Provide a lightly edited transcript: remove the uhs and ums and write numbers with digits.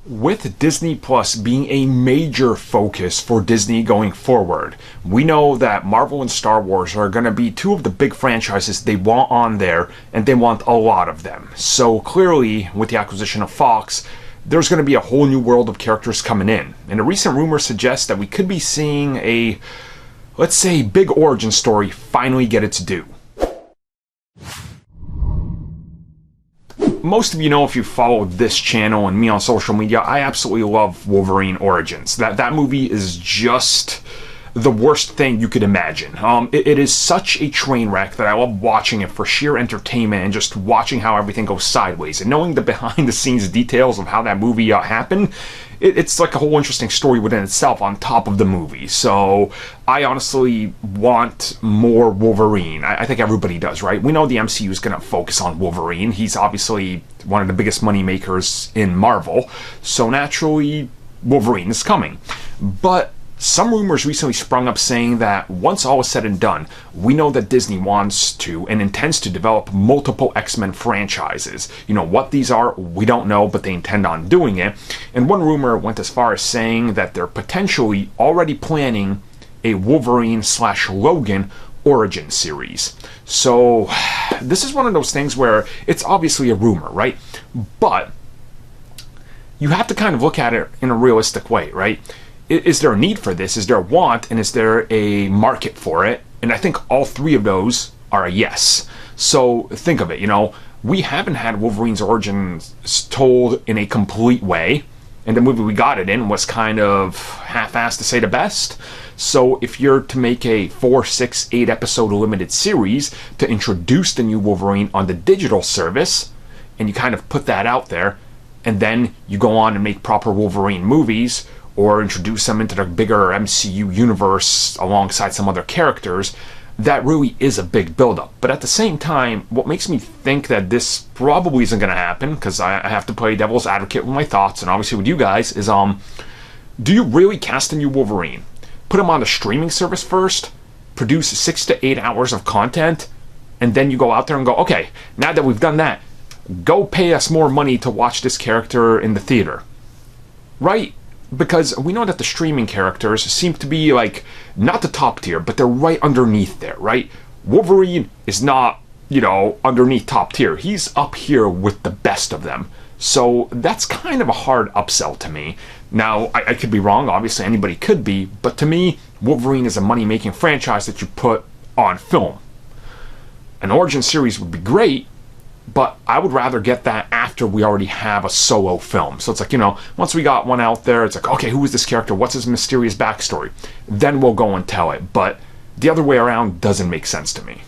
With Disney Plus being a major focus for Disney going forward, we know that Marvel and Star Wars are going to be two of the big franchises they want on there, and they want a lot of them. So clearly, with the acquisition of Fox, there's going to be a whole new world of characters coming in. And a recent rumor suggests that we could be seeing a, let's say, big origin story finally get its due. Most of you know, if you follow this channel and me on social media, I absolutely love Wolverine Origins. That movie is just the worst thing you could imagine. It is such a train wreck that I love watching it for sheer entertainment and just watching how everything goes sideways. And knowing the behind-the-scenes details of how that movie happened, it's like a whole interesting story within itself on top of the movie. So I honestly want more Wolverine. I think everybody does, right? We know the MCU is going to focus on Wolverine. He's obviously one of the biggest money makers in Marvel. So naturally, Wolverine is coming. But some rumors recently sprung up saying that once all is said and done, we know that Disney wants to and intends to develop multiple X-Men franchises. You know, what these are, we don't know, but they intend on doing it. And one rumor went as far as saying that they're potentially already planning a Wolverine/Logan origin series. So this is one of those things where it's obviously a rumor, right? But you have to kind of look at it in a realistic way, right? Is there a need for this? Is there a want? And is there a market for it? And I think all three of those are a yes. So think of it, you know, we haven't had Wolverine's origins told in a complete way. And the movie we got it in was kind of half-assed to say the best. So if you're to make a 4, 6, 8 episode limited series to introduce the new Wolverine on the digital service, and you kind of put that out there, and then you go on and make proper Wolverine movies, or introduce them into the bigger MCU universe alongside some other characters, that really is a big buildup. But at the same time, what makes me think that this probably isn't going to happen, because I have to play devil's advocate with my thoughts, and obviously with you guys, is do you really cast a new Wolverine? Put him on the streaming service first, produce 6 to 8 hours of content, and then you go out there and go, okay, now that we've done that, go pay us more money to watch this character in the theater. Right? Because we know that the streaming characters seem to be, like, not the top tier, but they're right underneath there, right? Wolverine is not, you know, underneath top tier. He's up here with the best of them. So that's kind of a hard upsell to me. Now, I could be wrong. Obviously, anybody could be. But to me, Wolverine is a money-making franchise that you put on film. An origin series would be great, but I would rather get that after we already have a solo film. So it's like, you know, once we got one out there, it's like, okay, who is this character? What's his mysterious backstory? Then we'll go and tell it. But the other way around doesn't make sense to me.